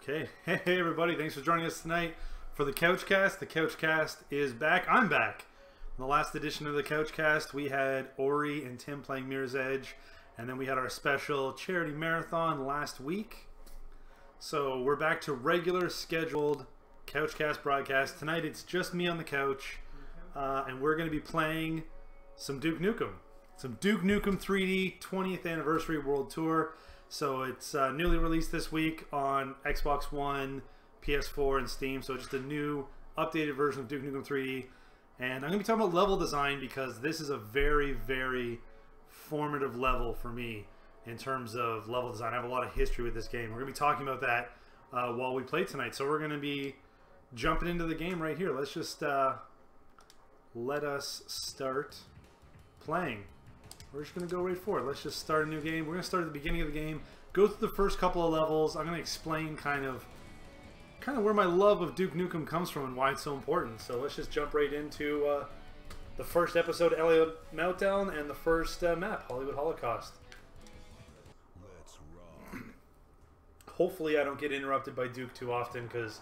Okay, hey everybody, thanks for joining us tonight for the Couchcast. The Couchcast is back. I'm back. In the last edition of the Couchcast, we had Ori and Tim playing Mirror's Edge, and then we had our special charity marathon last week. So we're back to regular scheduled Couchcast broadcast. Tonight it's just me on the couch, and we're going to be playing some Duke Nukem. Some Duke Nukem 3D 20th Anniversary World Tour. So it's newly released this week on Xbox One, PS4, and Steam. So just a new, updated version of Duke Nukem 3D. And I'm going to be talking about level design because this is a very, very formative level for me in terms of level design. I have a lot of history with this game. We're going to be talking about that while we play tonight. So we're going to be jumping into the game right here. Let's just let us start playing. We're just going to go right for it. Let's just start a new game. We're going to start at the beginning of the game, go through the first couple of levels. I'm going to explain kind of where my love of Duke Nukem comes from and why it's so important. So let's just jump right into the first episode, LA Meltdown, and the first map, Hollywood Holocaust. Let's rock. Hopefully I don't get interrupted by Duke too often, because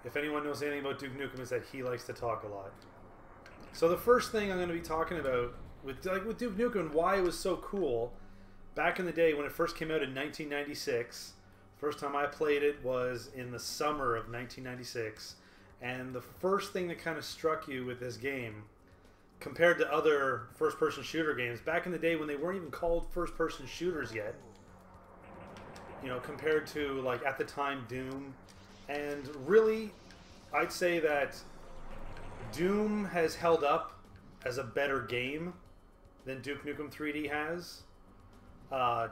if anyone knows anything about Duke Nukem, is that he likes to talk a lot. So the first thing I'm going to be talking about with Duke Nukem, why it was so cool back in the day when it first came out in 1996. First time I played it was in the summer of 1996, and the first thing that kind of struck you with this game compared to other first-person shooter games back in the day when they weren't even called first-person shooters yet, you know, compared to, like, at the time, Doom. And really, I'd say that Doom has held up as a better game than Duke Nukem 3D has,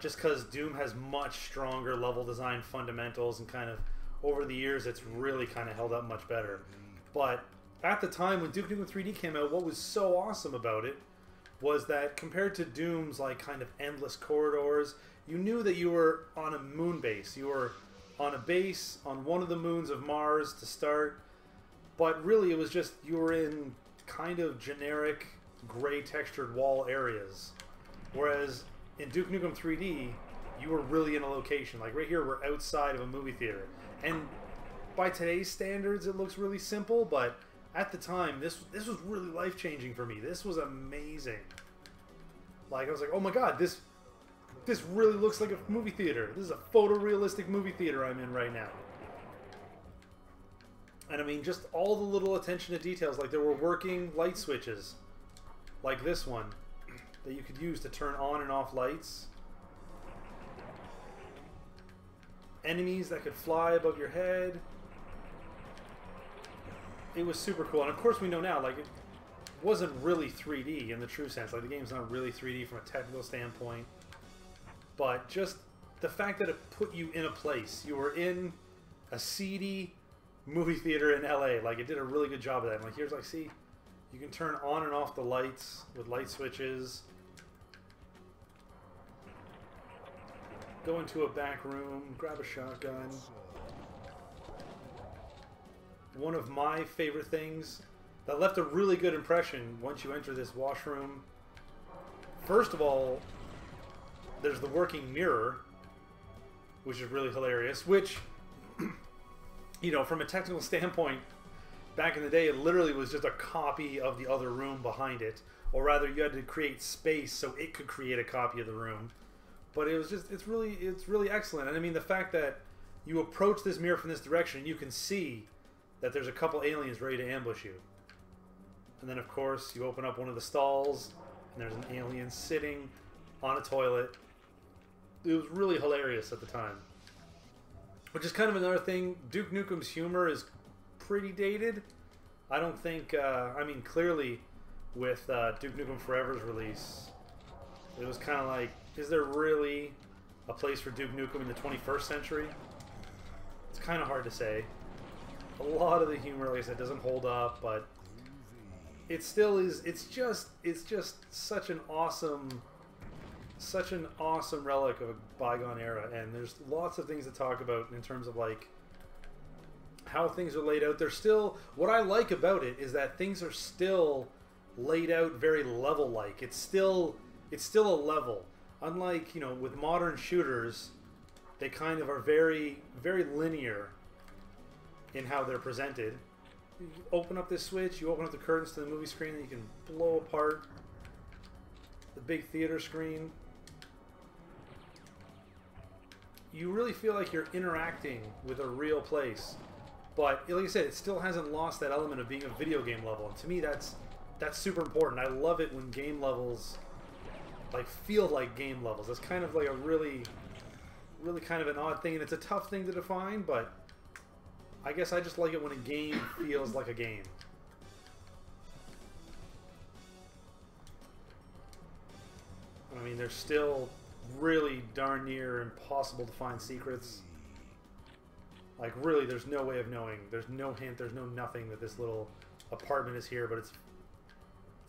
just because Doom has much stronger level design fundamentals, and kind of over the years it's really kind of held up much better. But at the time when Duke Nukem 3D came out, what was so awesome about it was that compared to Doom's like kind of endless corridors, you knew that you were on a moon base. You were on a base on one of the moons of Mars to start, but really it was just you were in kind of generic gray textured wall areas, whereas in Duke Nukem 3D you were really in a location. Like right here we're outside of a movie theater, and by today's standards it looks really simple, but at the time this was really life-changing for me. This was amazing. Like I was like, oh my god, this really looks like a movie theater. This is a photorealistic movie theater I'm in right now. And I mean, just all the little attention to details. Like there were working light switches, like this one, that you could use to turn on and off lights. Enemies that could fly above your head. It was super cool. And of course we know now, like, it wasn't really 3D in the true sense. Like the game's not really 3D from a technical standpoint. But just the fact that it put you in a place. You were in a seedy movie theater in LA. Like it did a really good job of that. And like here's like, see, you can turn on and off the lights with light switches. Go into a back room, grab a shotgun. One of my favorite things that left a really good impression once you enter this washroom. First of all, there's the working mirror, which is really hilarious, which, you know, from a technical standpoint, back in the day, it literally was just a copy of the other room behind it. Or rather, you had to create space so it could create a copy of the room. But it was just, it's really excellent. And I mean, the fact that you approach this mirror from this direction, you can see that there's a couple aliens ready to ambush you. And then, of course, you open up one of the stalls, and there's an alien sitting on a toilet. It was really hilarious at the time. Which is kind of another thing. Duke Nukem's humor is pretty dated. I don't think, I mean, clearly with Duke Nukem Forever's release, it was kind of like, is there really a place for Duke Nukem in the 21st century? It's kind of hard to say. A lot of the humor, like I said, doesn't hold up, but it still is, it's just such an awesome relic of a bygone era, and there's lots of things to talk about in terms of like how things are laid out. There's still, what I like about it is that things are still laid out very level-like. It's still a level. Unlike, you know, with modern shooters, they kind of are very, very linear in how they're presented. You open up this switch, you open up the curtains to the movie screen, and you can blow apart the big theater screen. You really feel like you're interacting with a real place. But, like I said, it still hasn't lost that element of being a video game level. And to me, that's super important. I love it when game levels, like, feel like game levels. That's kind of like a really kind of an odd thing. And it's a tough thing to define, but I guess I just like it when a game feels like a game. I mean, there's still really darn near impossible to find secrets. Like, really, there's no way of knowing. There's no hint, there's no nothing that this little apartment is here, but it's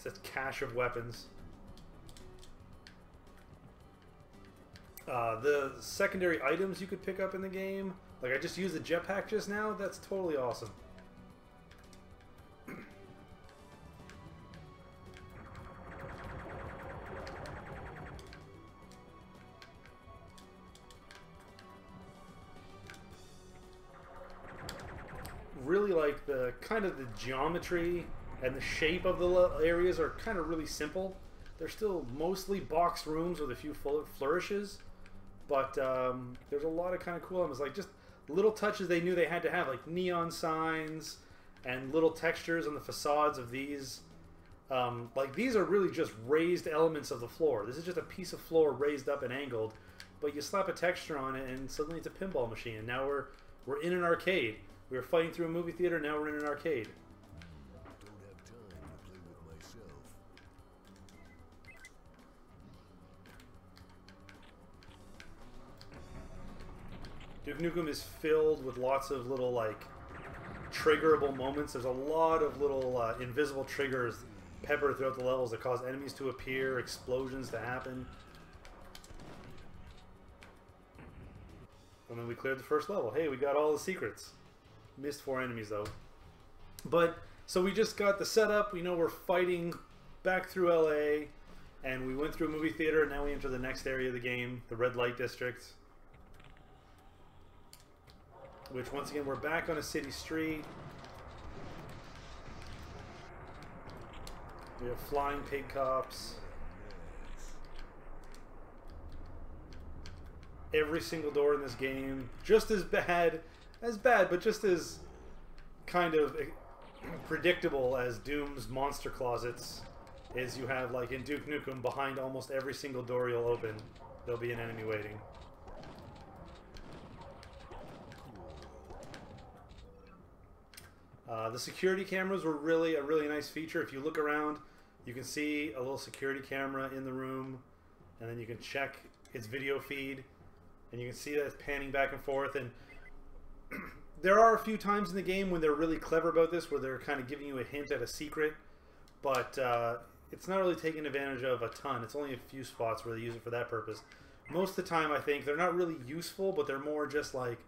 a cache of weapons. The secondary items you could pick up in the game, like I just used the jetpack just now, that's totally awesome. Really like the kind of the geometry and the shape of the areas are kind of really simple. They're still mostly box rooms with a few flourishes, but there's a lot of kind of cool elements, like just little touches they knew they had to have, like neon signs and little textures on the facades of these. Like these are really just raised elements of the floor. This is just a piece of floor raised up and angled, but you slap a texture on it and suddenly it's a pinball machine. And now we're in an arcade. We were fighting through a movie theater, now we're in an arcade. Don't have time to play with myself. Duke Nukem is filled with lots of little, like, triggerable moments. There's a lot of little invisible triggers peppered throughout the levels that cause enemies to appear, explosions to happen. And then we cleared the first level. Hey, we got all the secrets. Missed 4 enemies though. But so we just got the setup. We know we're fighting back through LA, and we went through a movie theater, and now we enter the next area of the game, the red light district. Which once again we're back on a city street. We have flying pig cops. Every single door in this game just as bad, but just as kind of predictable as Doom's monster closets is. You have, like in Duke Nukem, behind almost every single door you'll open, there'll be an enemy waiting. The security cameras were really a really nice feature. If you look around, you can see a little security camera in the room, and then you can check its video feed, and you can see that it's panning back and forth. And there are a few times in the game when they're really clever about this, where they're kind of giving you a hint at a secret, but it's not really taken advantage of a ton. It's only a few spots where they use it for that purpose. Most of the time, I think, they're not really useful, but they're more just like,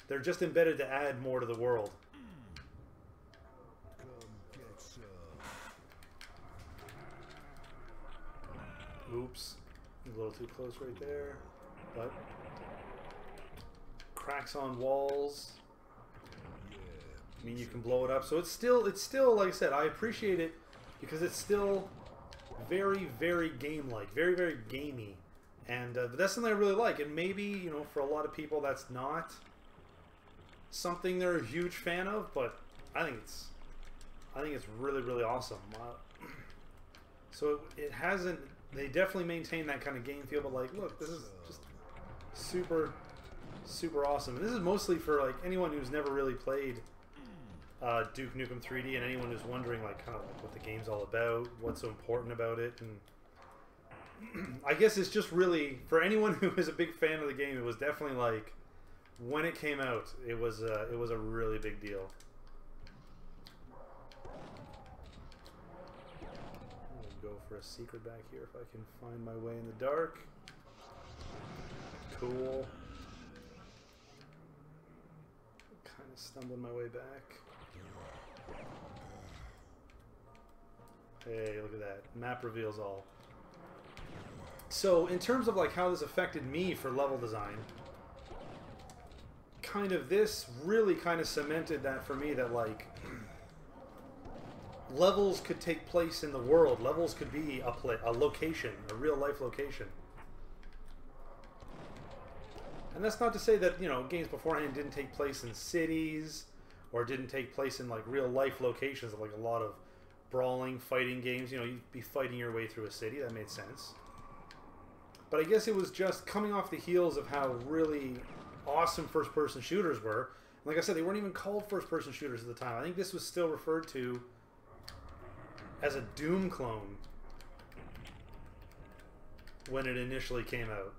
they're just embedded to add more to the world. Oops, a little too close right there, but cracks on walls. I mean, you can blow it up, so it's still like I said, I appreciate it because it's still very, very game-like, very, very gamey, and but that's something I really like. And maybe, you know, for a lot of people that's not something they're a huge fan of, but I think it's really, really awesome. So it hasn't. They definitely maintain that kind of game feel, but like, look, this is just super, super awesome. And this is mostly for like anyone who's never really played Duke Nukem 3D, and anyone who's wondering like kind of like what the game's all about, what's so important about it. And I guess it's just really for anyone who is a big fan of the game. It was definitely like when it came out, it was a really big deal. Go for a secret back here if I can find my way in the dark. Cool. Kind of stumbling my way back. Hey, look at that. Map reveals all. So, in terms of like how this affected me for level design, this really kind of cemented that for me, that like levels could take place in the world. Levels could be a location, a real life location. And that's not to say that, you know, games beforehand didn't take place in cities or didn't take place in like real life locations, like a lot of brawling, fighting games. You know, you'd be fighting your way through a city. That made sense. But I guess it was just coming off the heels of how really awesome first-person shooters were. Like I said, they weren't even called first-person shooters at the time. I think this was still referred to as a Doom clone when it initially came out.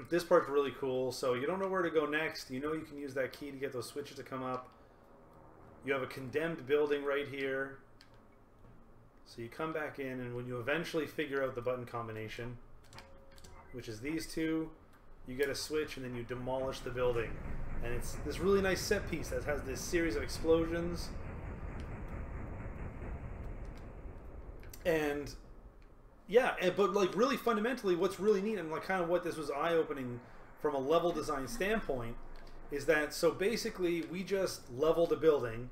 This part's really cool. So you don't know where to go next. You know you can use that key to get those switches to come up. You have a condemned building right here. So you come back in, and when you eventually figure out the button combination, which is these two, you get a switch, and then you demolish the building. And it's this really nice set piece that has this series of explosions. And yeah, but like really fundamentally, what's really neat, and like kind of what this was eye-opening from a level design standpoint, is that so basically we just leveled a building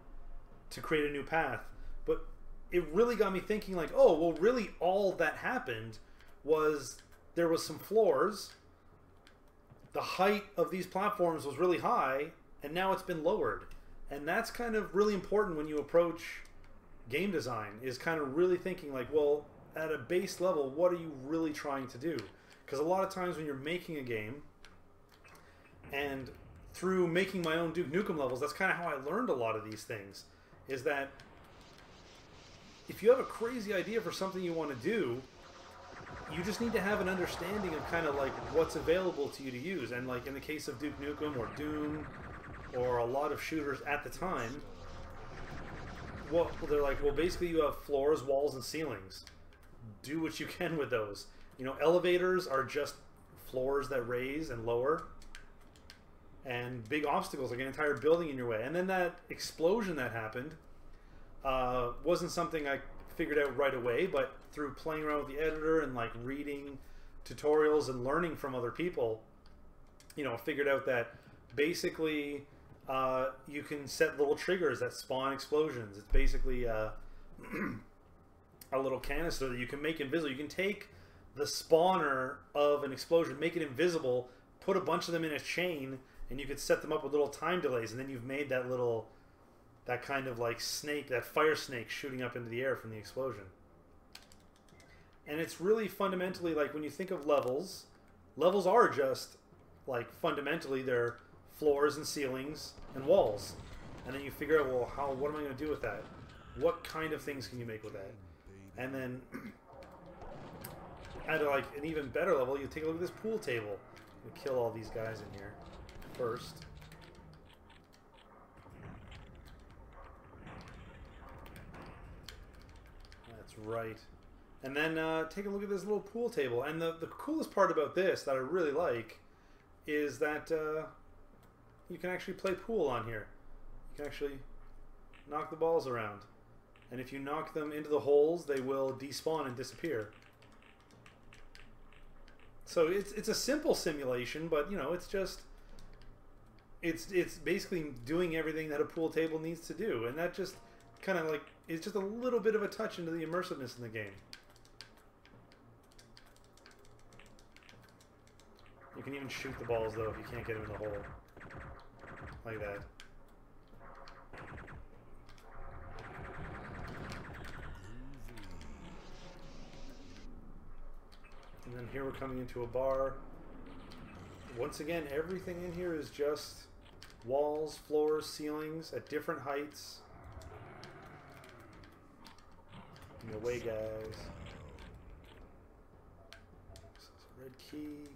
to create a new path. But it really got me thinking, like, oh, well, really all that happened was there was some floors. The height of these platforms was really high, and now it's been lowered. And that's kind of really important when you approach game design, is kind of really thinking like, well, at a base level, what are you really trying to do? Because a lot of times when you're making a game, and through making my own Duke Nukem levels, that's kind of how I learned a lot of these things, is that if you have a crazy idea for something you want to do, you just need to have an understanding of kind of like what's available to you to use. And like in the case of Duke Nukem or Doom or a lot of shooters at the time, well, they're like, well, basically you have floors, walls, and ceilings. Do what you can with those. You know, elevators are just floors that raise and lower. And big obstacles, like an entire building in your way. And then that explosion that happened wasn't something I figured out right away, but through playing around with the editor and like reading tutorials and learning from other people, you know, figured out that basically you can set little triggers that spawn explosions. It's basically a little canister that you can make invisible. You can take the spawner of an explosion, make it invisible, put a bunch of them in a chain, and you could set them up with little time delays, and then you've made that little, that kind of like snake, that fire snake shooting up into the air from the explosion. And it's really fundamentally like when you think of levels, levels are just like fundamentally they're floors and ceilings and walls. And then you figure out, well, what am I going to do with that? What kind of things can you make with that? And then at like an even better level, you take a look at this pool table. You kill all these guys in here first. That's right. And then take a look at this little pool table. And the coolest part about this that I really like is that you can actually play pool on here. You can actually knock the balls around. And if you knock them into the holes, they will despawn and disappear. So it's a simple simulation, but you know, it's just it's basically doing everything that a pool table needs to do, and that just kind of like is just a little bit of a touch into the immersiveness in the game. You can even shoot the balls though if you can't get them in the hole, like that. And then here we're coming into a bar. Once again, everything in here is just walls, floors, ceilings at different heights. And away, guys. Red key.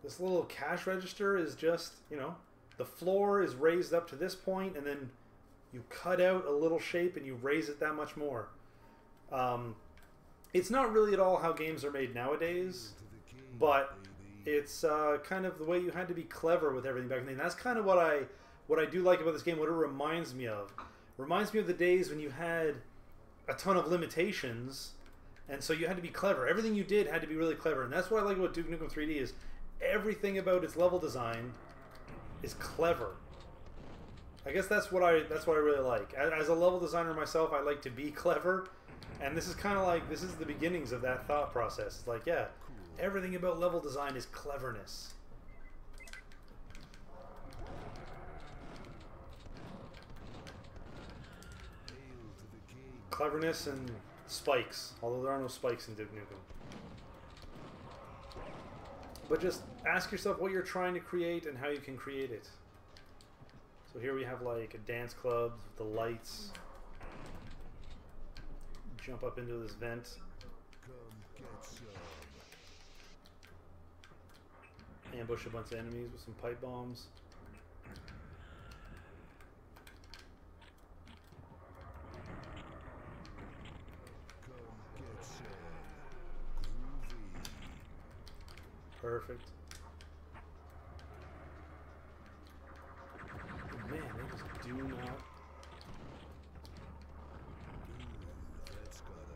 This little cash register is just, you know, the floor is raised up to this point, and then you cut out a little shape and you raise it that much more. It's not really at all how games are made nowadays, but it's kind of the way you had to be clever with everything back then. That's kind of what I do like about this game, what it reminds me of. Reminds me of the days when you had a ton of limitations, and so you had to be clever. Everything you did had to be really clever, and that's what I like about Duke Nukem 3D is everything about its level design is clever. I guess that's what I really like. As a level designer myself, I like to be clever, and this is kind of like, this is the beginnings of that thought process. It's like, yeah, everything about level design is cleverness. Cleverness and spikes, although there are no spikes in Duke Nukem. But just ask yourself what you're trying to create and how you can create it. So here we have like a dance club with the lights. Jump up into this vent. Ambush a bunch of enemies with some pipe bombs. Perfect. Man, they just do not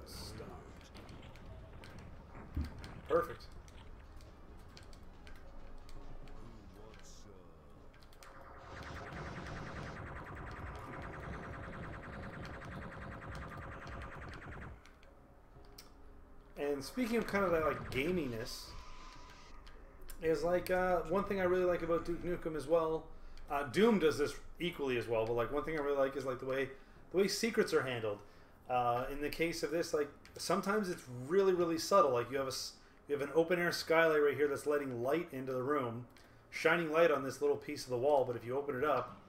stop. Perfect. And speaking of kind of that like gaminess, is like one thing I really like about Duke Nukem as well. Doom does this equally as well, but like one thing I really like is like the way secrets are handled. In the case of this, like sometimes it's really subtle. Like you have an open air skylight right here that's letting light into the room, shining light on this little piece of the wall. But if you open it up,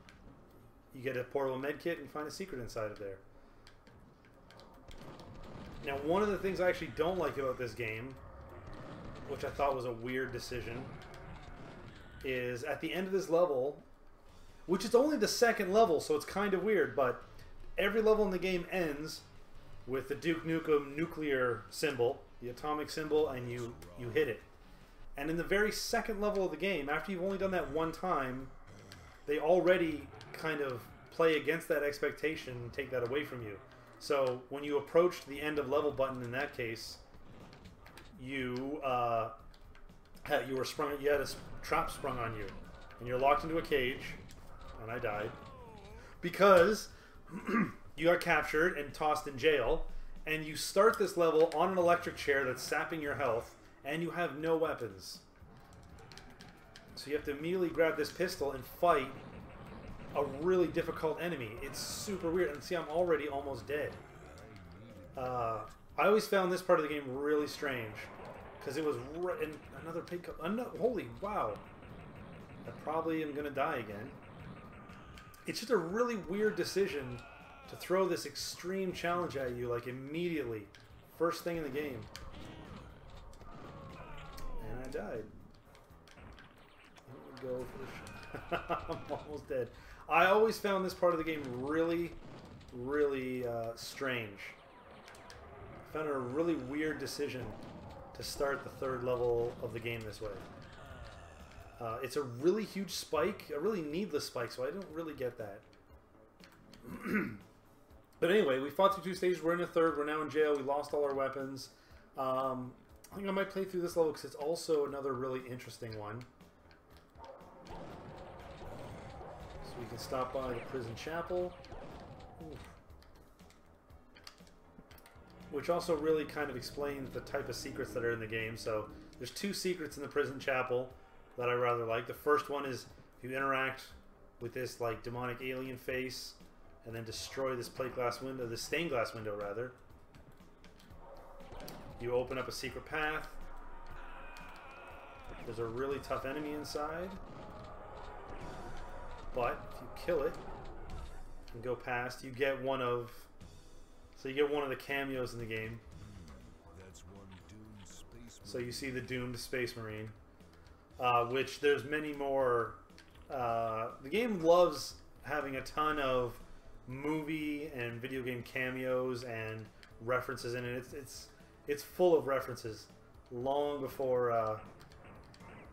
you get a portable med kit and you find a secret inside of there. Now, one of the things I actually don't like about this game, which I thought was a weird decision, is at the end of this level, which is only the second level, so it's kind of weird, but every level in the game ends with the Duke Nukem nuclear symbol, the atomic symbol, and you hit it. And in the very second level of the game, after you've only done that one time, they already kind of play against that expectation and take that away from you. So when you approach the end of level button in that case, you had a trap sprung on you, and you're locked into a cage, and I died because you got captured and tossed in jail, and you start this level on an electric chair that's sapping your health, and you have no weapons. So you have to immediately grab this pistol and fight a really difficult enemy. It's super weird, and see, I'm already almost dead. I always found this part of the game really strange, because it was and another pig. Holy wow! I probably am gonna die again. It's just a really weird decision to throw this extreme challenge at you, like immediately, first thing in the game, and I died. I'm gonna go for the I'm almost dead. I always found this part of the game really strange. I found it a really weird decision to start the third level of the game this way. It's a really huge spike, a really needless spike, so I don't really get that. But anyway, we fought through 2 stages, we're in a third, we're now in jail, we lost all our weapons. I think I might play through this level because it's also another really interesting one. We can stop by the prison chapel. Oof. Which also really kind of explains the type of secrets that are in the game. So there's 2 secrets in the prison chapel that I rather like. The first one is if you interact with this like demonic alien face and then destroy this plate glass window, this stained glass window rather, you open up a secret path. There's a really tough enemy inside. But if you kill it and go past, you get one of the cameos in the game. That's one doomed space So you see the doomed Space Marine, which there's many more. The game loves having a ton of movie and video game cameos and references in it. It's full of references. Long before.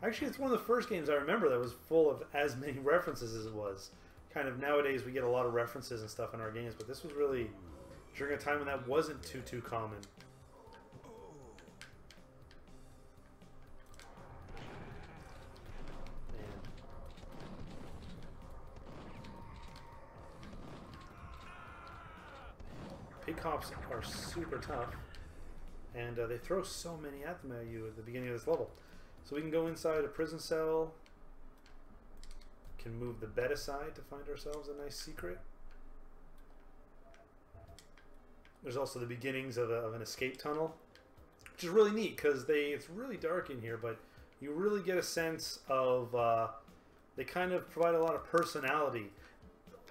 Actually, it's one of the first games I remember that was full of as many references as it was. Kind of nowadays we get a lot of references and stuff in our games, but this was really during a time when that wasn't too common. cops are super tough, and they throw so many at them at you at the beginning of this level. So we can go inside a prison cell, can move the bed aside to find ourselves a nice secret. There's also the beginnings of an escape tunnel, which is really neat because it's really dark in here, but you really get a sense of they kind of provide a lot of personality.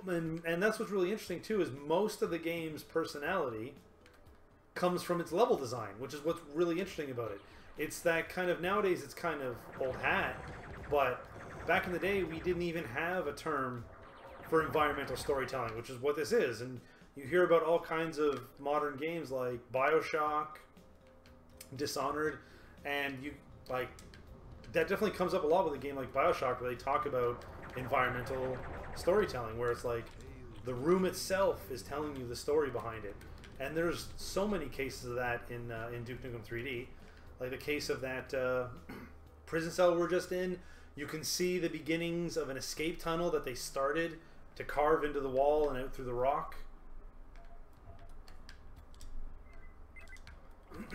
And that's what's really interesting too, is most of the game's personality comes from its level design, which is what's really interesting about it. It's that kind of, nowadays it's kind of old hat, but back in the day we didn't even have a term for environmental storytelling, which is what this is. And you hear about all kinds of modern games like BioShock, Dishonored, and that definitely comes up a lot with a game like BioShock, where they talk about environmental storytelling, where it's like the room itself is telling you the story behind it. And there's so many cases of that in Duke Nukem 3D, like the case of that prison cell we're just in. You can see the beginnings of an escape tunnel that they started to carve into the wall and out through the rock. And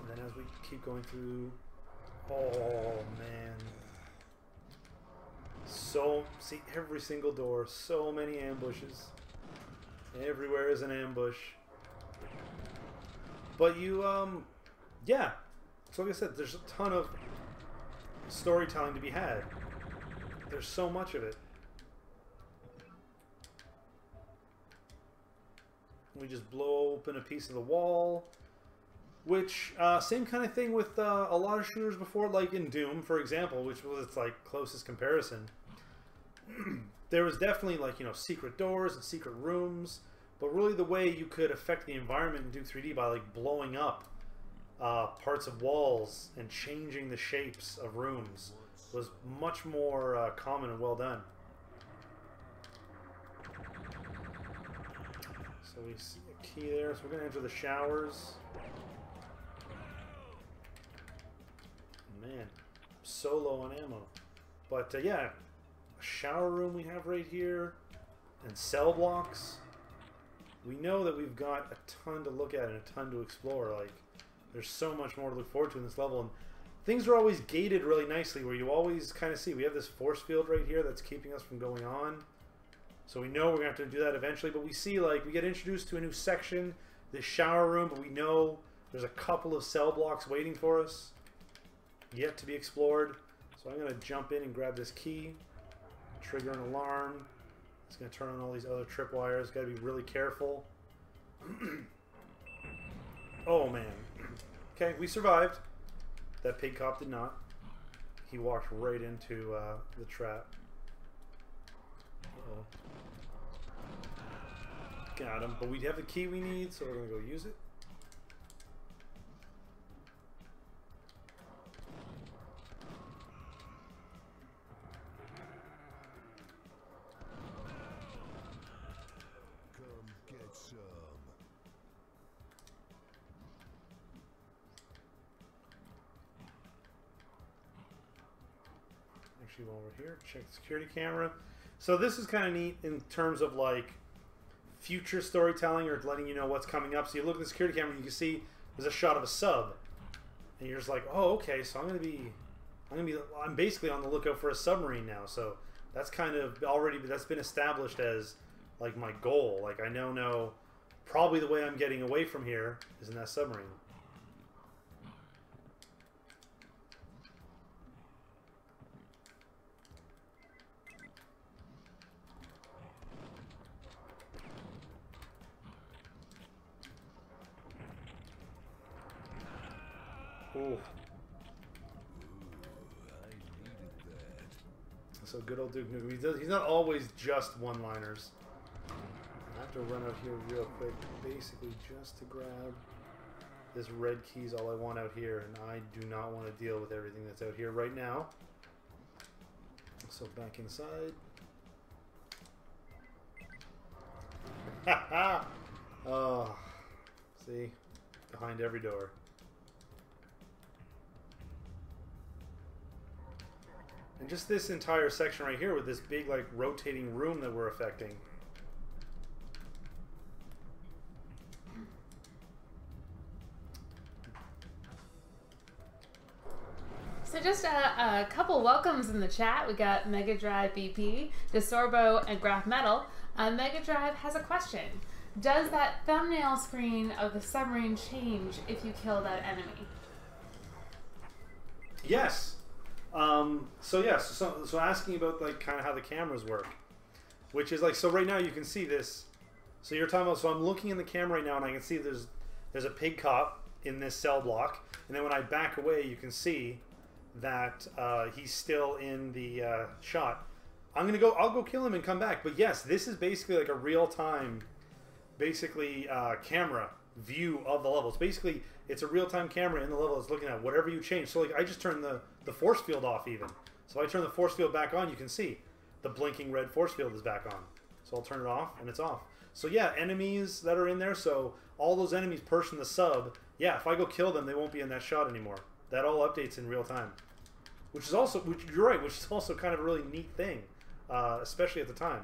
then as we keep going through, oh man, see every single door, so many ambushes. Everywhere is an ambush. But you, yeah. So like I said, there's a ton of storytelling to be had. There's so much of it. We just blow open a piece of the wall. Which, same kind of thing with a lot of shooters before, like in Doom, for example, which was its like closest comparison. There was definitely like, you know, secret doors and secret rooms, but really the way you could affect the environment in Duke 3D by like blowing up parts of walls and changing the shapes of rooms was much more common and well done. So we see a key there, so we're going to enter the showers. Man, so low on ammo. But yeah, a shower room we have right here, and cell blocks. We know that we've got a ton to look at and a ton to explore. Like, there's so much more to look forward to in this level, and things are always gated really nicely, where you always kind of see we have this force field right here that's keeping us from going on. So we know we're gonna have to do that eventually, but we see like we get introduced to a new section, this shower room, but we know there's a couple of cell blocks waiting for us yet to be explored. So I'm going to jump in and grab this key, trigger an alarm. It's going to turn on all these other tripwires. Got to be really careful. Oh man. Okay, we survived. That pig cop did not. He walked right into the trap. Uh-oh. Got him. But we have the key we need, so we're going to go use it. While we're here, check the security camera. So this is kind of neat in terms of like future storytelling or letting you know what's coming up. So you look at the security camera and you can see there's a shot of a sub, and you're just like, oh, okay, so I'm basically on the lookout for a submarine now. So that's kind of already, that's been established as like my goal. Like I now know probably the way I'm getting away from here is in that submarine. Ooh. So good old Duke Nukem. He's not always just one-liners. I have to run out here real quick, basically just to grab this red key is all I want out here, and I do not want to deal with everything that's out here right now. So back inside. Ha! Oh, see, behind every door. And just this entire section right here with this big, like, rotating room that we're affecting. So just a couple welcomes in the chat. We got Mega Drive BP, DeSorbo, and Graph Metal. Mega Drive has a question. Does that thumbnail screen of the submarine change if you kill that enemy? Yes. So asking about like kind of how the cameras work, which is like, so right now you can see this. So you're talking about, so I'm looking in the camera right now and I can see there's a pig cop in this cell block, and then when I back away you can see that he's still in the shot. I'll go kill him and come back. But yes, this is basically like a real-time camera view of the levels. Basically it's a real-time camera in the level that's looking at whatever you change. So like I just turned the force field off even. So I turn the force field back on, you can see the blinking red force field is back on. So I'll turn it off and it's off. So yeah, enemies that are in there, so all those enemies perched in the sub, yeah, if I go kill them, they won't be in that shot anymore. That all updates in real time. Which is also, you're right, which is also kind of a really neat thing, especially at the time.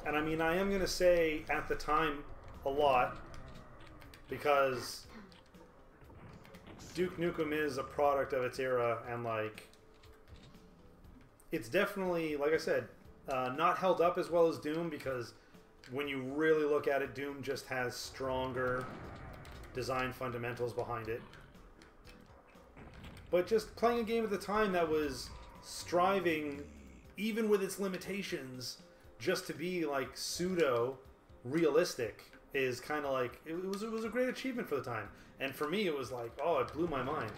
And I mean, I am going to say at the time a lot, because Duke Nukem is a product of its era, and like, it's definitely, like I said, not held up as well as Doom, because when you really look at it, Doom just has stronger design fundamentals behind it. But just playing a game at the time that was striving, even with its limitations, just to be like pseudo realistic is kind of like, it was a great achievement for the time. And for me it was like, oh, it blew my mind.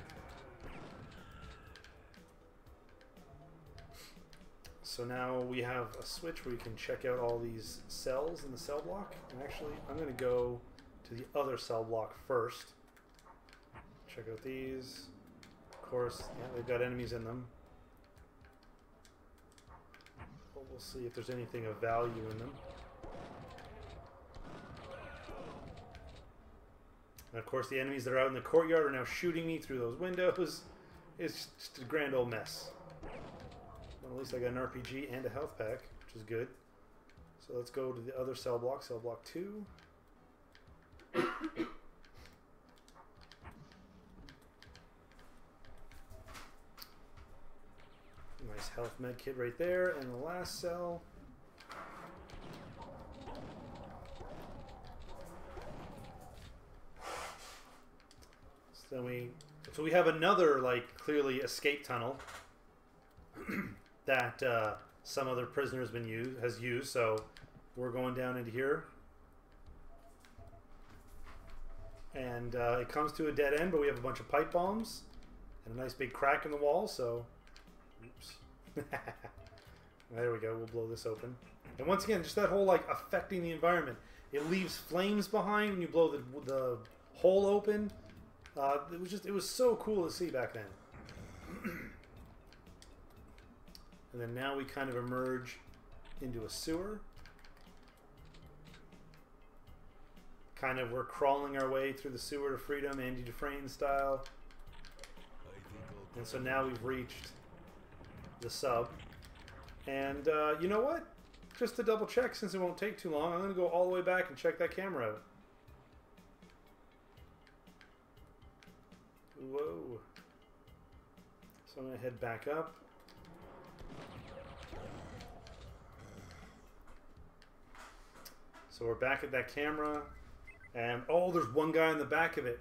So now we have a switch where you can check out all these cells in the cell block. And actually, I'm going to go to the other cell block first. Check out these. Of course, yeah, they've got enemies in them. But we'll see if there's anything of value in them. And of course, the enemies that are out in the courtyard are now shooting me through those windows. It's just a grand old mess. Well, at least I got an RPG and a health pack, which is good. So let's go to the other cell block 2. Nice health med kit right there, and the last cell. So we have another, like, clearly escape tunnel that some other prisoner has used. So we're going down into here, and it comes to a dead end, but we have a bunch of pipe bombs and a nice big crack in the wall. So, oops, there we go. We'll blow this open, and once again, just that whole like affecting the environment. It leaves flames behind when you blow the hole open. It was so cool to see back then. And then now we kind of emerge into a sewer. Kind of, we're crawling our way through the sewer to freedom, Andy Dufresne style. And so now we've reached the sub. And you know what? Just to double check, since it won't take too long, I'm going to go all the way back and check that camera out. Whoa. So I'm going to head back up. So we're back at that camera, and oh, there's one guy in the back of it.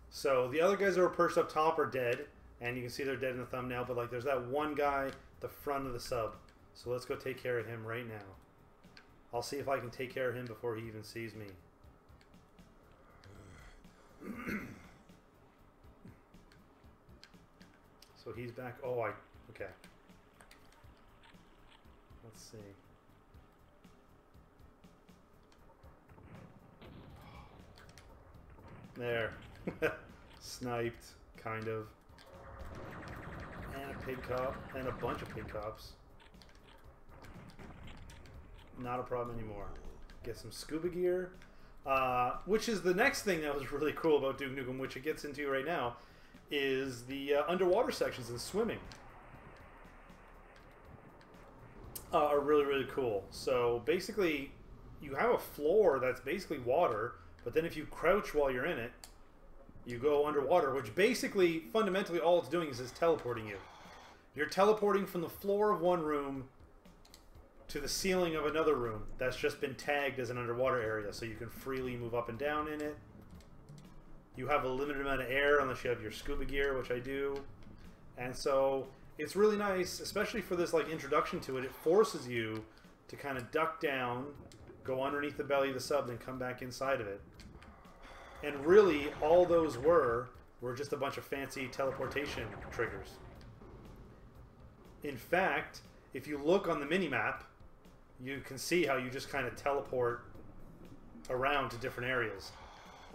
So the other guys that were perched up top are dead, and you can see they're dead in the thumbnail, but like there's that one guy at the front of the sub. So let's go take care of him right now. I'll see if I can take care of him before he even sees me. So he's back. Oh, okay. Let's see. There. Sniped, kind of. And a pig cop, and a bunch of pig cops. Not a problem anymore. Get some scuba gear. Which is the next thing that was really cool about Duke Nukem, which it gets into right now, is the underwater sections and swimming. Are really, really cool. So basically, you have a floor that's basically water, But then if you crouch while you're in it, you go underwater, which basically, fundamentally, all it's doing is teleporting you. You're teleporting from the floor of one room to the ceiling of another room that's just been tagged as an underwater area, so you can freely move up and down in it. You have a limited amount of air unless you have your scuba gear, which I do. And so it's really nice, especially for this like introduction to it. It forces you to kind of duck down, go underneath the belly of the sub, then come back inside of it. And really, all those were just a bunch of fancy teleportation triggers. In fact, if you look on the mini-map, you can see how you just kind of teleport around to different areas.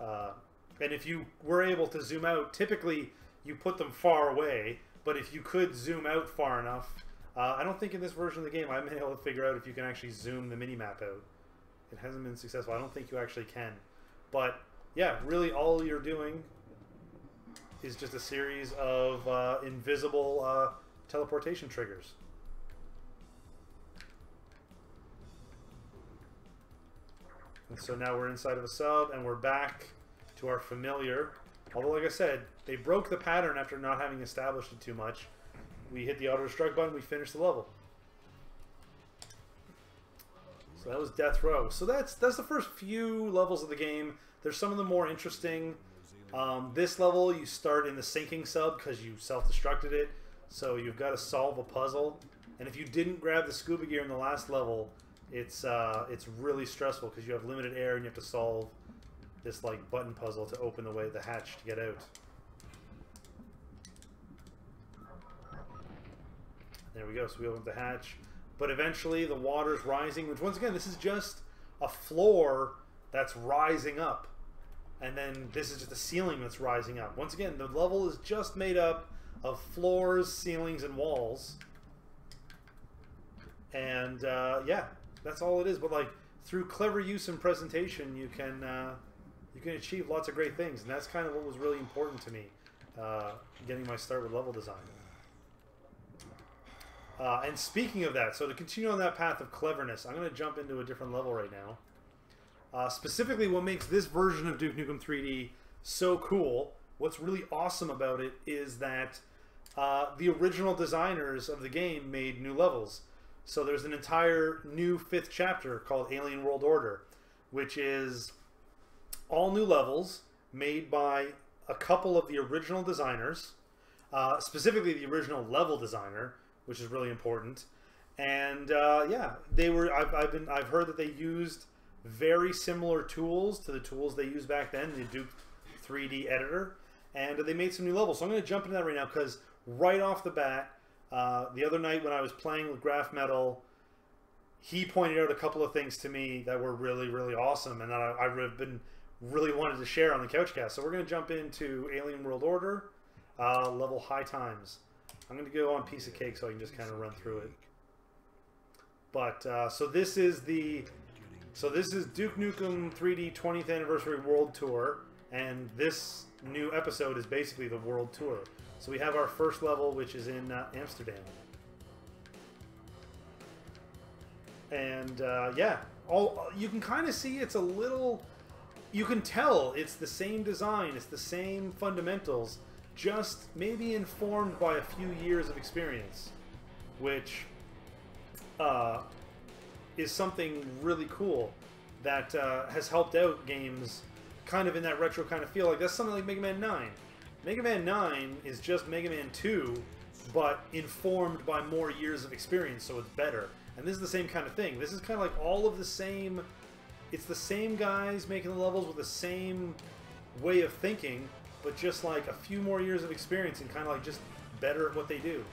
And if you were able to zoom out, typically you put them far away, but if you could zoom out far enough, I don't think in this version of the game I've been able to figure out if you can actually zoom the mini-map out. It hasn't been successful. I don't think you actually can. But yeah, really all you're doing is just a series of invisible teleportation triggers. And so now we're inside of a sub, and we're back to our familiar. Although, like I said, they broke the pattern after not having established it too much. We hit the auto-destruct button, we finished the level. So that was Death Row. So that's the first few levels of the game. There's some of the more interesting. This level, you start in the sinking sub because you self-destructed it. So you've got to solve a puzzle. And if you didn't grab the scuba gear in the last level, it's really stressful because you have limited air and you have to solve this like button puzzle to open the hatch to get out. There we go. So we opened the hatch. But eventually the water's rising, which once again, this is just a floor that's rising up. And then this is just a ceiling that's rising up. Once again, the level is just made up of floors, ceilings, and walls. And yeah, that's all it is. But like through clever use and presentation, you can achieve lots of great things. And that's kind of what was really important to me, getting my start with level design. And speaking of that, so to continue on that path of cleverness, I'm going to jump into a different level right now. Specifically, what makes this version of Duke Nukem 3D so cool, what's really awesome about it is that the original designers of the game made new levels. So there's an entire new 5th chapter called Alien World Order, which is all new levels made by a couple of the original designers, specifically the original level designer, which is really important. And yeah, they were. I've heard that they used very similar tools to the tools they used back then, the Duke 3D editor, and they made some new levels. So I'm going to jump into that right now because right off the bat, the other night when I was playing with Graph Metal, he pointed out a couple of things to me that were really, really awesome, and that I've been really wanted to share on the Couchcast. So we're going to jump into Alien World Order, level High Times. I'm going to go on Piece of Cake so I can just kind of run through it. But so this is Duke Nukem 3D 20th Anniversary World Tour, and this new episode is basically the World Tour. So we have our first level, which is in Amsterdam. And yeah, you can kind of see it's a little... You can tell it's the same design, it's the same fundamentals, just maybe informed by a few years of experience, which is something really cool that has helped out games kind of in that retro kind of feel. Like that's something like Mega Man 9. Mega Man 9 is just Mega Man 2, but informed by more years of experience, so it's better. And this is the same kind of thing. This is kind of like all of the same... It's the same guys making the levels with the same way of thinking, but just like a few more years of experience and kind of like just better at what they do.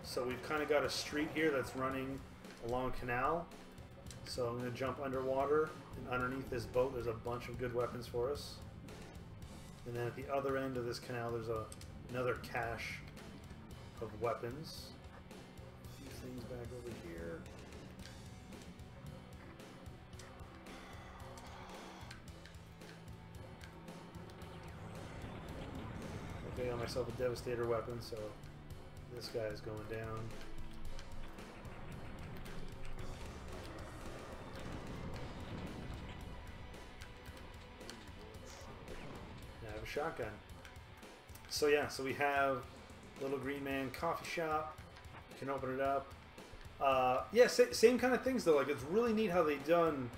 So we've kind of got a street here that's running along a canal. So I'm going to jump underwater, and underneath this boat there's a bunch of good weapons for us. And then at the other end of this canal there's another cache of weapons. A few things back over here. Okay, I got myself a Devastator weapon, so this guy is going down. a shotgun. So yeah, so we have Little Green Man coffee shop. You can open it up. Yeah, same kind of things though. Like, it's really neat how they've done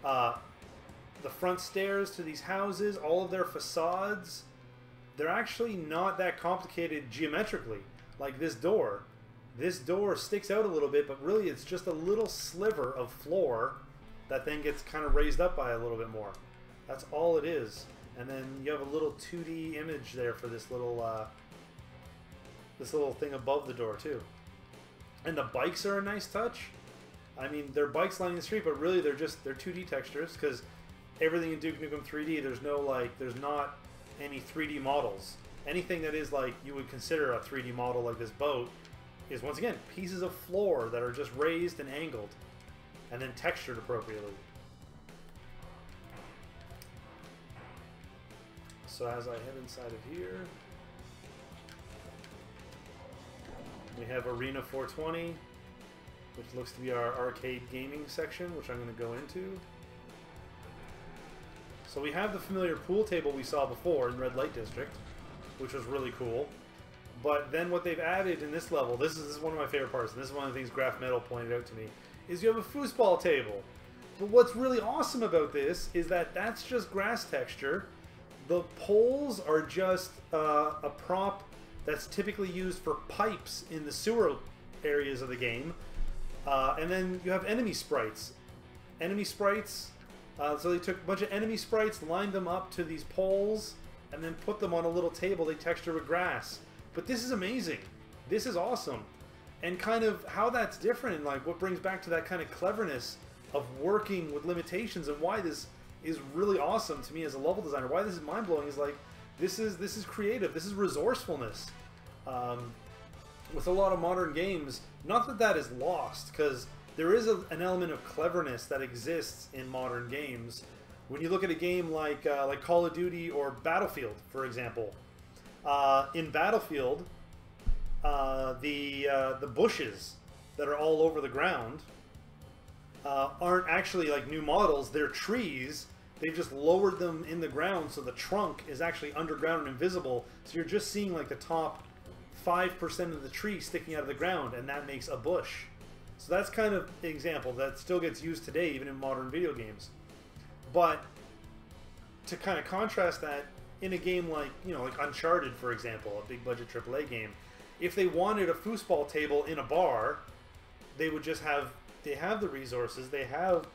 the front stairs to these houses, all of their facades. They're actually not that complicated geometrically. Like this door sticks out a little bit, but really it's just a little sliver of floor that then gets kind of raised up by a little bit more. That's all it is. And then you have a little 2D image there for this little thing above the door too. And the bikes are a nice touch. I mean, they're bikes lining the street, but really they're 2D textures, because everything in Duke Nukem 3D, there's not any 3D models. Anything that is like you would consider a 3D model, like this boat, is once again pieces of floor that are just raised and angled and then textured appropriately. So as I head inside of here, we have Arena 420, which looks to be our arcade gaming section, which I'm going to go into. So we have the familiar pool table we saw before in Red Light District, which was really cool. But then what they've added in this level, this is one of my favorite parts, and this is one of the things Graph Metal pointed out to me, is you have a foosball table. But what's really awesome about this is that that's just grass texture. The poles are just a prop that's typically used for pipes in the sewer areas of the game. And then you have enemy sprites. So they took a bunch of enemy sprites, lined them up to these poles, and then put them on a little table they texture with grass. But this is amazing. This is awesome. And kind of how that's different, and like what brings back to that kind of cleverness of working with limitations, and why this is really awesome to me as a level designer. Why this is mind-blowing is like, this is creative. This is resourcefulness. With a lot of modern games, not that that is lost, because there is an element of cleverness that exists in modern games. When you look at a game like Call of Duty or Battlefield, for example, in Battlefield, the bushes that are all over the ground aren't actually like new models. They're trees. They've just lowered them in the ground, so the trunk is actually underground and invisible. So you're just seeing like the top 5% of the tree sticking out of the ground, and that makes a bush. So that's kind of an example that still gets used today, even in modern video games. But to kind of contrast that, in a game like, like Uncharted, for example, a big budget AAA game, if they wanted a foosball table in a bar, they would just have, they have the resources, they have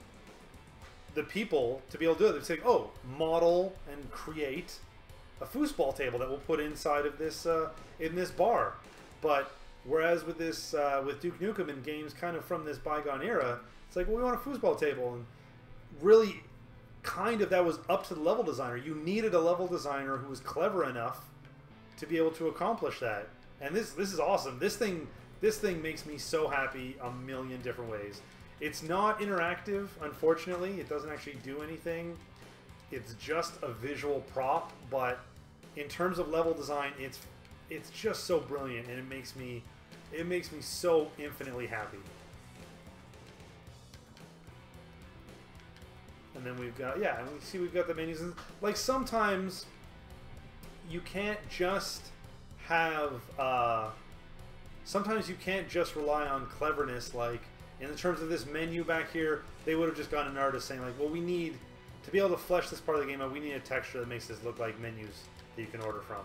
the people to be able to do it. They'd say, oh, model and create a foosball table that we'll put inside of this in this bar. But whereas with this with Duke Nukem and games kind of from this bygone era, it's like, well, we want a foosball table, and really kind of that was up to the level designer. You needed a level designer who was clever enough to be able to accomplish that. And this is awesome. This thing makes me so happy a million different ways. It's not interactive, unfortunately. It doesn't actually do anything. It's just a visual prop, but in terms of level design, it's just so brilliant, and it makes me so infinitely happy. And then we've got, yeah, and we see we've got the menus. And like, sometimes you can't just have sometimes you can't just rely on cleverness. Like in the terms of this menu back here, they would have just gone an artist saying like, well, we need to be able to flesh this part of the game out, we need a texture that makes this look like menus that you can order from.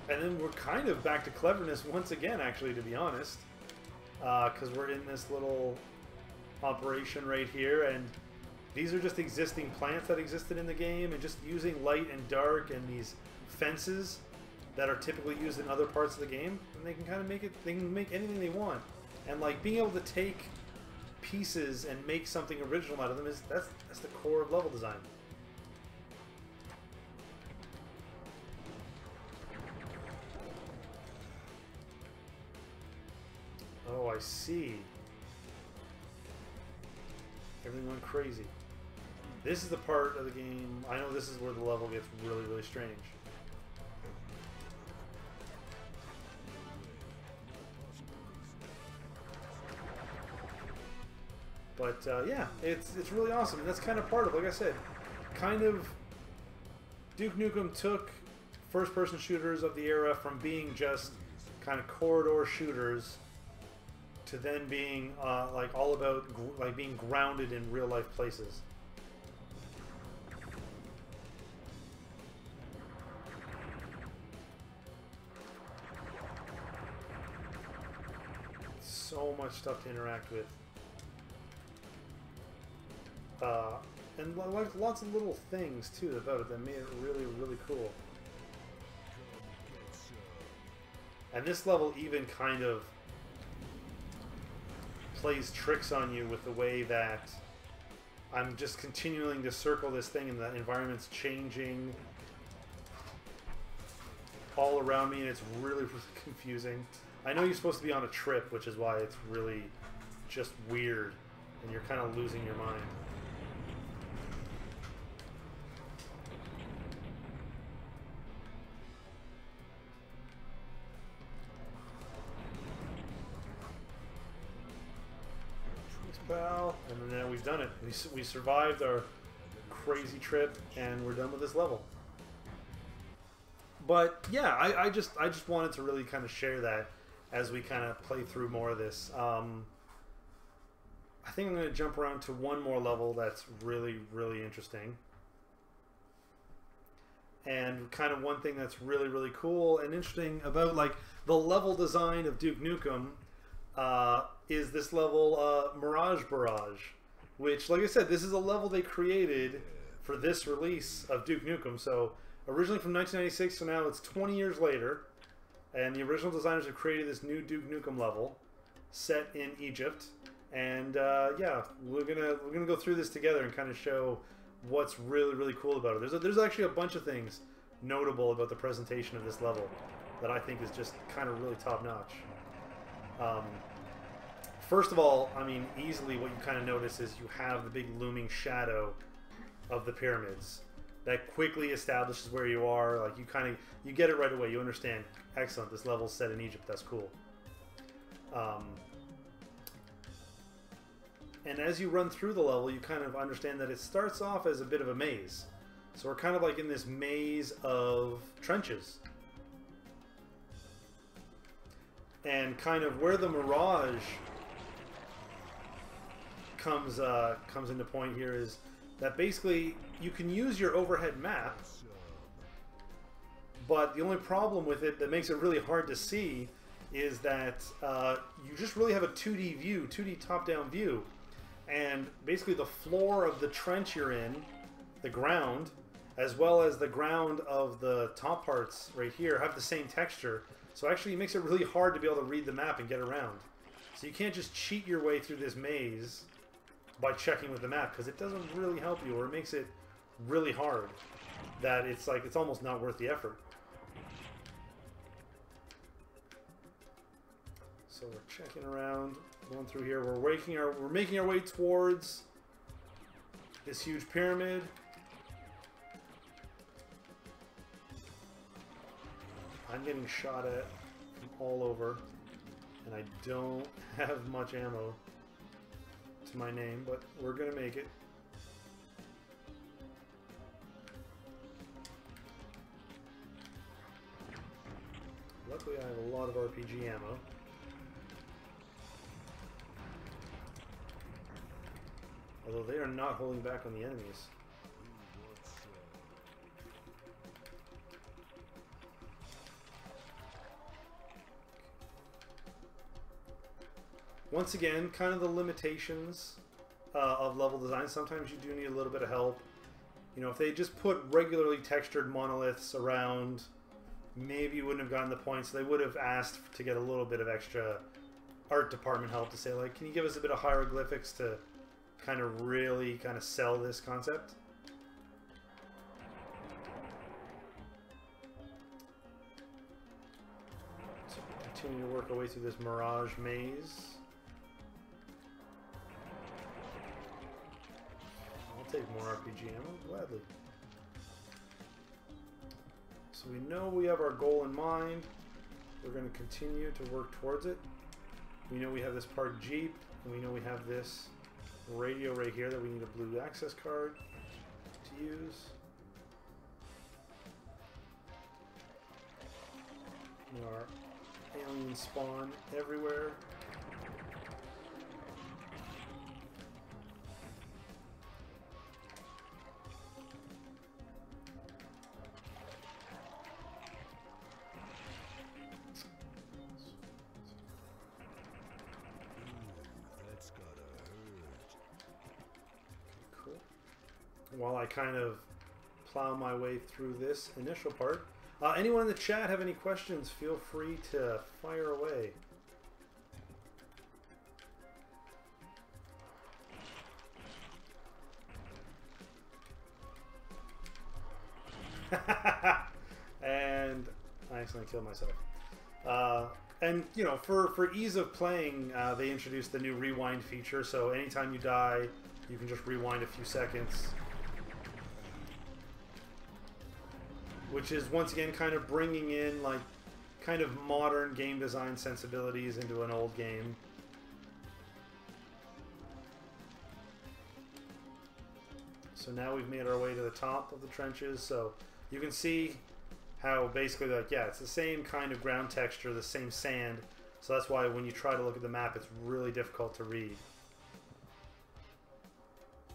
And then we're kind of back to cleverness once again, actually, to be honest, because we're in this little operation right here, and these are just existing plants that existed in the game, and just using light and dark and these fences that are typically used in other parts of the game, and they can kind of make it, they can make anything they want. And like being able to take pieces and make something original out of them, that's the core of level design. Oh, I see. Everything went crazy. This is the part of the game, I know this is where the level gets really, really strange. But yeah, it's really awesome. And that's kind of part of, like I said, kind of Duke Nukem took first-person shooters of the era from being just kind of corridor shooters to then being like all about like being grounded in real-life places. So much stuff to interact with. And like lots of little things too about it that made it really, really cool. And this level even kind of plays tricks on you with the way that I'm just continuing to circle this thing and the environment's changing all around me, and it's really, really confusing. I know you're supposed to be on a trip, which is why it's really just weird and you're kind of losing your mind. Pal, and then we've done it. We survived our crazy trip, and we're done with this level. But yeah, I just wanted to really kind of share that as we kind of play through more of this. I think I'm going to jump around to one more level that's really, really interesting. And kind of one thing that's really, really cool and interesting about like the level design of Duke Nukem is this level Mirage Barrage, which, like I said, this is a level they created for this release of Duke Nukem. So originally from 1996, so now it's 20 years later, and the original designers have created this new Duke Nukem level set in Egypt. And yeah, we're gonna go through this together and kind of show what's really, really cool about it. There's actually a bunch of things notable about the presentation of this level that I think is just kind of really top notch. First of all, I mean, easily what you kind of notice is you have the big looming shadow of the pyramids that quickly establishes where you are. Like you get it right away. You understand. Excellent. This level's set in Egypt. That's cool. And as you run through the level, you kind of understand that it starts off as a bit of a maze. So we're kind of like in this maze of trenches. And kind of where the Mirage comes into point here is that basically you can use your overhead map, but the only problem with it that makes it really hard to see is that you just really have a 2D view, 2D top-down view, and basically the floor of the trench you're in, the ground, as well as the ground of the top parts right here have the same texture. So actually it makes it really hard to be able to read the map and get around. So you can't just cheat your way through this maze by checking with the map, because it doesn't really help you, or it makes it really hard that it's like it's almost not worth the effort. So we're checking around, going through here. We're making our way towards this huge pyramid. I'm getting shot at from all over, and I don't have much ammo to my name, but we're gonna make it. Luckily, I have a lot of RPG ammo. Although they are not holding back on the enemies. Once again, kind of the limitations of level design. Sometimes you do need a little bit of help. You know, if they just put regularly textured monoliths around, maybe you wouldn't have gotten the point. So they would have asked to get a little bit of extra art department help to say, like, can you give us a bit of hieroglyphics to kind of really kind of sell this concept? So we continue to work our way through this Mirage maze. I'll take more RPG ammo, gladly. So we know we have our goal in mind. We're going to continue to work towards it. We know we have this part Jeep, and we know we have this radio right here that we need a blue access card to use. There are aliens spawn everywhere. That's gotta hurt. Cool. While I kind of plow my way through this initial part, anyone in the chat have any questions, feel free to fire away. And I accidentally killed myself. And, you know, for ease of playing, they introduced the new rewind feature, so anytime you die, you can just rewind a few seconds. Which is, once again, kind of bringing in, like, kind of modern game design sensibilities into an old game. So now we've made our way to the top of the trenches, so you can see how basically, like, yeah, it's the same kind of ground texture, the same sand, so that's why when you try to look at the map, it's really difficult to read.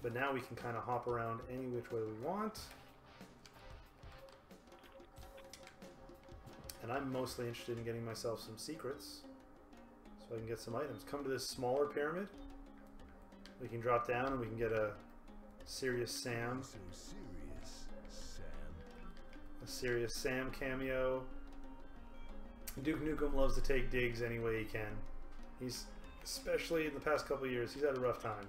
But now we can kind of hop around any which way we want. And I'm mostly interested in getting myself some secrets so I can get some items. Come to this smaller pyramid. We can drop down and we can get a Serious Sam. So serious, Sam. A Serious Sam cameo. Duke Nukem loves to take digs any way he can. He's, especially in the past couple of years, he's had a rough time.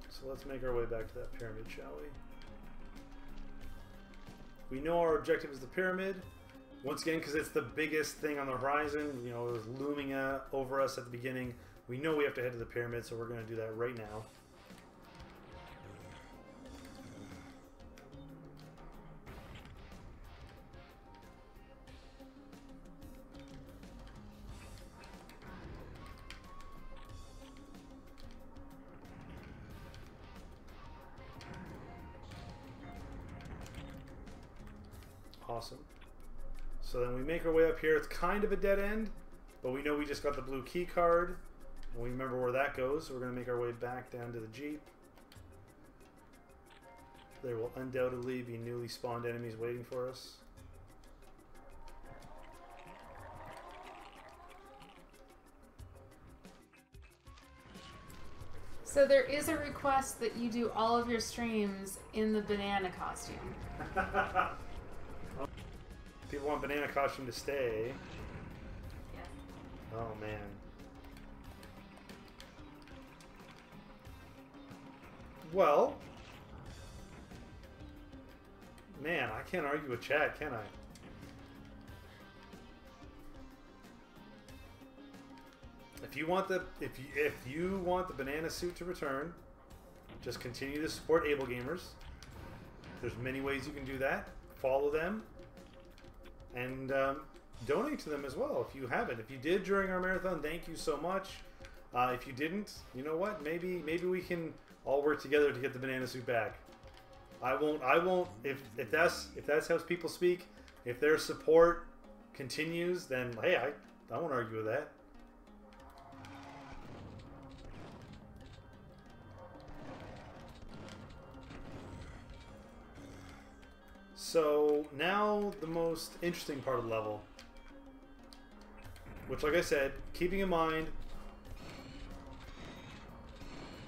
So let's make our way back to that pyramid, shall we? We know our objective is the pyramid. Once again, because it's the biggest thing on the horizon, you know, it was looming over us at the beginning. We know we have to head to the pyramid, so we're going to do that right now. Awesome. So then we make our way up here. It's kind of a dead end, but we know we just got the blue key card, and we remember where that goes, so we're going to make our way back down to the Jeep. There will undoubtedly be newly spawned enemies waiting for us. So there is a request that you do all of your streams in the banana costume. People want banana costume to stay. Yeah. Oh man. Well, man, I can't argue with chat, can I? If you want the if you want the banana suit to return, just continue to support Able Gamers. There's many ways you can do that. Follow them. And donate to them as well if you haven't. If you did during our marathon, thank you so much. If you didn't, you know what? Maybe we can all work together to get the banana suit back. I won't. If that's how people speak, if their support continues, then hey, I won't argue with that. So now the most interesting part of the level, which, like I said, keeping in mind,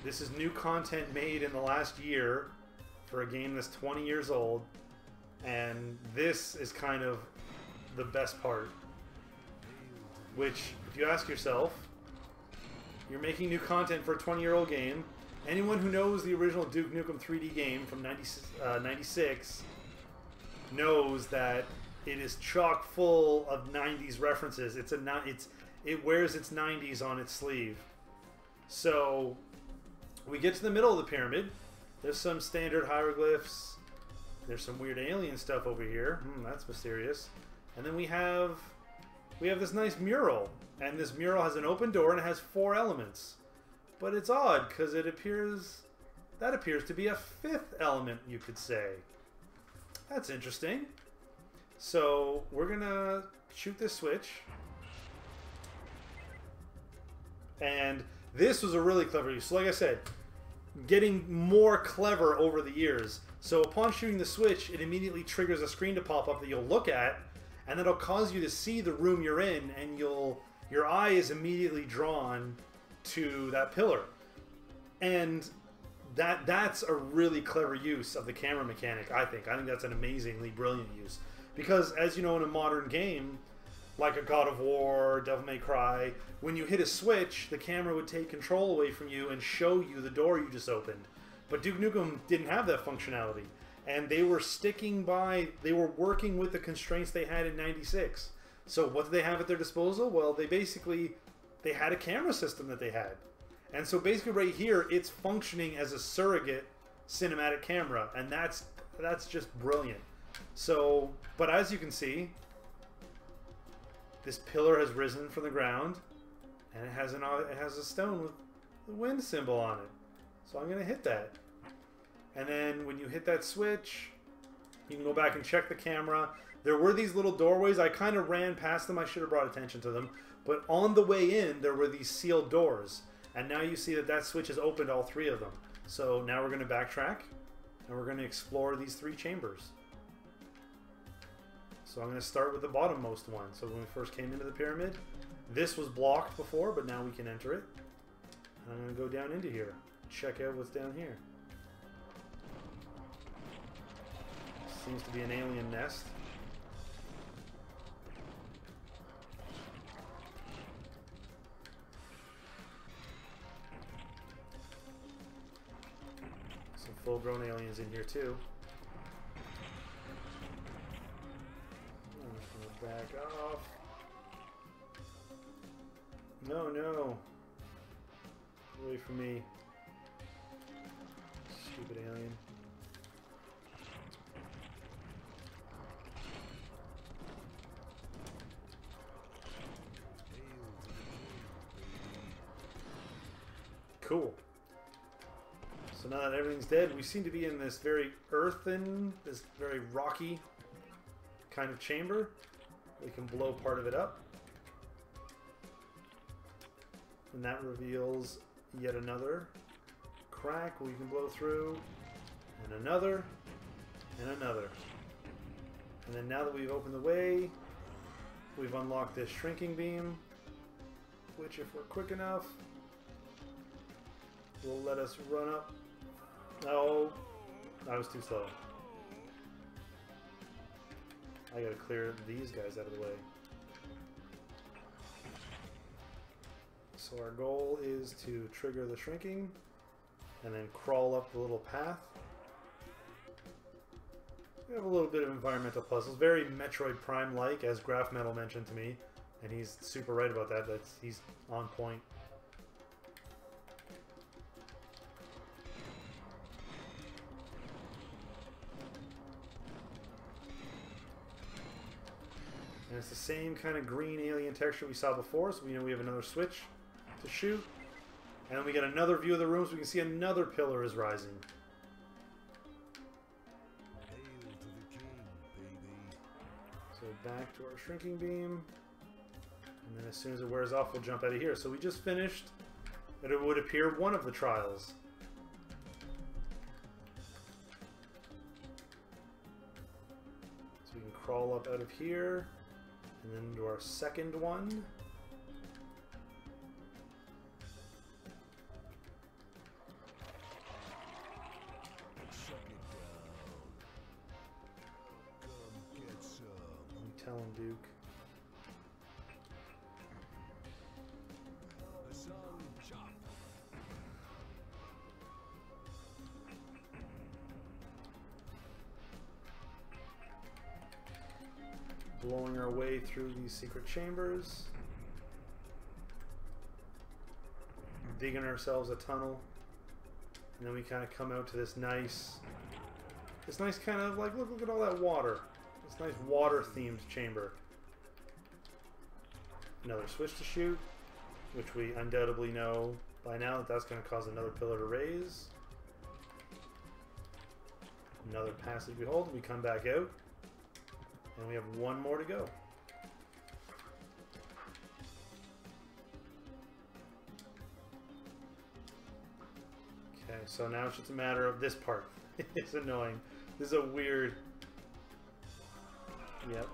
this is new content made in the last year for a game that's 20 years old, and this is kind of the best part. Which, if you ask yourself, you're making new content for a 20-year-old game. Anyone who knows the original Duke Nukem 3D game from 96 knows that it is chock full of 90s references. It wears its 90s on its sleeve. So we get to the middle of the pyramid. There's some standard hieroglyphs. There's some weird alien stuff over here. That's mysterious. And then we have this nice mural. And this mural has an open door and it has 4 elements. But it's odd because that appears to be a 5th element, you could say. That's interesting. So we're gonna shoot this switch. And this was a really clever use. So like I said, getting more clever over the years. So upon shooting the switch, it immediately triggers a screen to pop up that you'll look at, and that'll cause you to see the room you're in, and your eye is immediately drawn to that pillar. And that's a really clever use of the camera mechanic, I think. I think that's an amazingly brilliant use. Because, as you know, in a modern game, like a God of War, Devil May Cry, when you hit a switch, the camera would take control away from you and show you the door you just opened. But Duke Nukem didn't have that functionality. And they were working with the constraints they had in 96. So what did they have at their disposal? Well, they had a camera system that they had. And so basically right here, it's functioning as a surrogate cinematic camera. And that's just brilliant. So, but as you can see, this pillar has risen from the ground, and it has a stone with the wind symbol on it. So I'm going to hit that. And then when you hit that switch, you can go back and check the camera. There were these little doorways. I kind of ran past them. I should have brought attention to them. But on the way in, there were these sealed doors. And now you see that switch has opened all 3 of them. So now we're going to backtrack, and we're going to explore these 3 chambers. So I'm going to start with the bottommost one. So when we first came into the pyramid, this was blocked before, but now we can enter it. And I'm going to go down into here, check out what's down here. Seems to be an alien nest. Some full-grown aliens in here too. Back off. No, no. Away from me. Stupid alien. Cool. So now that everything's dead, we seem to be in this very this very rocky kind of chamber. We can blow part of it up. And that reveals yet another crack we can blow through. And another. And another. And then now that we've opened the way, we've unlocked this shrinking beam, which if we're quick enough, will let us run up. Oh, I was too slow. I gotta clear these guys out of the way. So our goal is to trigger the shrinking and then crawl up the little path. We have a little bit of environmental puzzles, very Metroid Prime-like, as Graph Metal mentioned to me, and he's super right about that. He's on point. And it's the same kind of green alien texture we saw before, so we know we have another switch to shoot. And then we get another view of the room, so we can see another pillar is rising. Hail to the king, baby. So back to our shrinking beam. And then as soon as it wears off, we'll jump out of here. So we just finished, it would appear, one of the trials. So we can crawl up out of here. And then into our second one. Suck it down. Come get some. You tell him, Duke. The sun chop. Blowing our way through these secret chambers. Digging ourselves a tunnel. And then we kind of come out to this nice this nice kind of like look at all that water. This nice water themed chamber. Another switch to shoot, which we undoubtedly know by now that that's going to cause another pillar to raise. Another passage we hold. We come back out, and we have one more to go. Okay, so now it's just a matter of this part. It's annoying. This is a weird... Yep.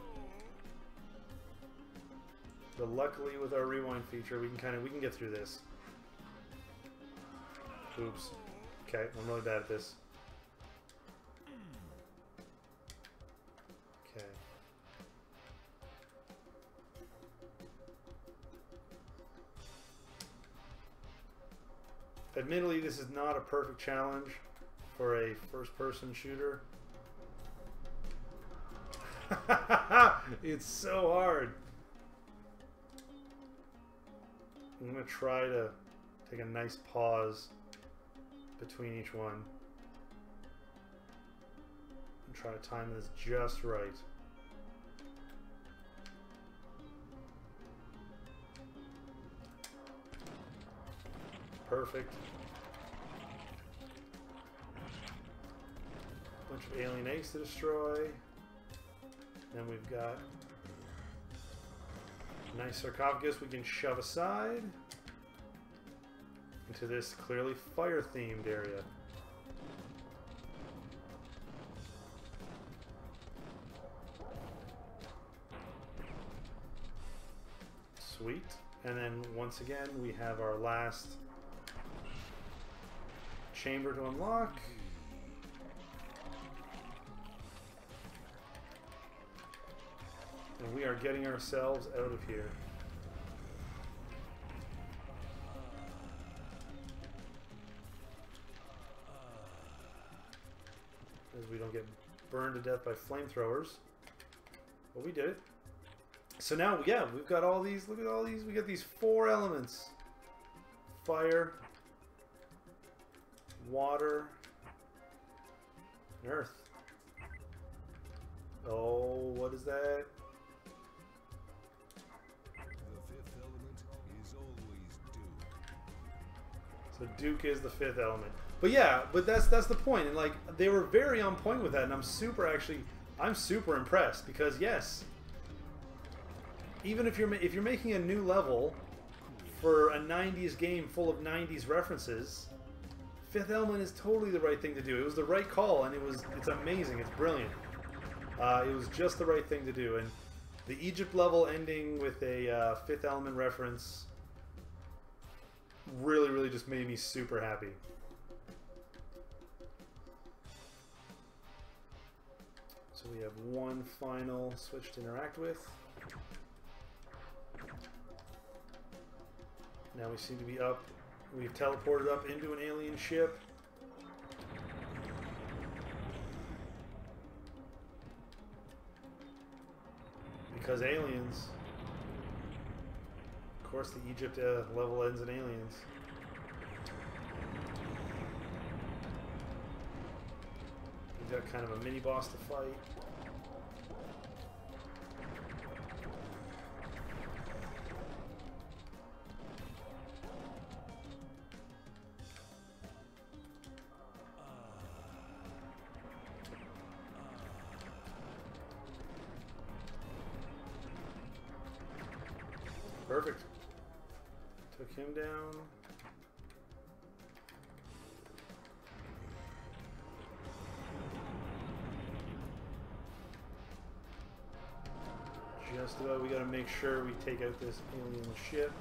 But luckily with our rewind feature, we can get through this. Oops. Okay, I'm really bad at this. Okay. Admittedly, this is not a perfect challenge for a first-person shooter. It's so hard. I'm going to try to take a nice pause between each one and try to time this just right. Perfect. Bunch of alien eggs to destroy. Then we've got a nice sarcophagus we can shove aside into this clearly fire-themed area. Sweet. And then once again we have our last chamber to unlock. And we are getting ourselves out of here. As we don't get burned to death by flamethrowers. But we did it. So now, yeah, we've got all these, look at all these, we got these 4 elements. Fire, water, and earth. Oh, what is that? So Duke is the 5th element. But yeah, but that's the point. And like they were very on point with that, and I'm super impressed because yes, even if you're making a new level for a 90s game full of 90s references, 5th element is totally the right thing to do. It was the right call, and it's amazing. It's brilliant. It was just the right thing to do, and the Egypt level ending with a 5th element reference really just made me super happy. So we have one final switch to interact with. Now we seem to be up. We've teleported up into an alien ship. Because aliens. Of course, the Egypt level ends in aliens. We've got kind of a mini boss to fight. Perfect. Took him down. Just about, we gotta make sure we take out this alien ship.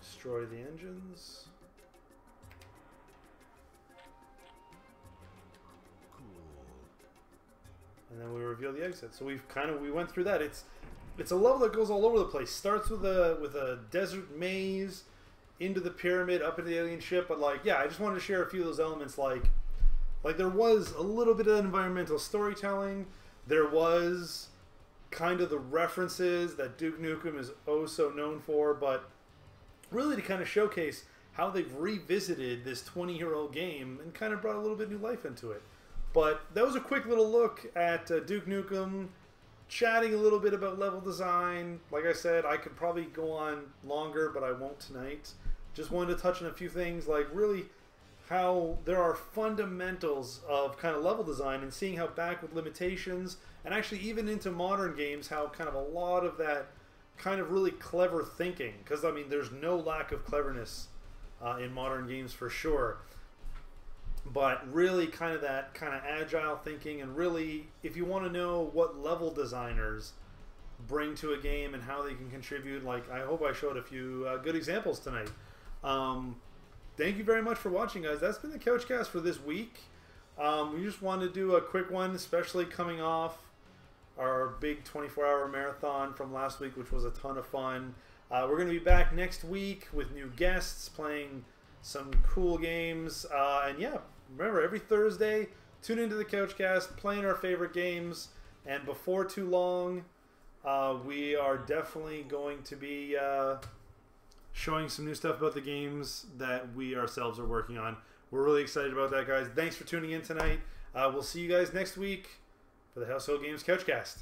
Destroy the engines. And then we reveal the exit. So we went through that. It's a level that goes all over the place. Starts with a desert maze, into the pyramid, up into the alien ship. But like, yeah, I just wanted to share a few of those elements. Like, Like, there was a little bit of environmental storytelling. There was kind of the references that Duke Nukem is oh so known for, but really to kind of showcase how they've revisited this 20-year-old game and kind of brought a little bit new life into it. But that was a quick little look at Duke Nukem, chatting a little bit about level design. Like I said, I could probably go on longer, but I won't tonight. Just wanted to touch on a few things, like really how there are fundamentals of kind of level design and seeing how back with limitations and actually even into modern games, how kind of a lot of that kind of really clever thinking, because I mean there's no lack of cleverness in modern games for sure, but really kind of that kind of agile thinking, and really if you want to know what level designers bring to a game and how they can contribute, like I hope I showed a few good examples tonight. Thank you very much for watching, guys. That's been the Couchcast for this week. We just wanted to do a quick one, especially coming off our big 24-hour marathon from last week, which was a ton of fun. We're going to be back next week with new guests, playing some cool games. And yeah, remember, every Thursday, tune into the Couchcast, playing our favorite games. And before too long, we are definitely going to be showing some new stuff about the games that we ourselves are working on. We're really excited about that, guys. Thanks for tuning in tonight. We'll see you guys next week for the Household Games Couchcast.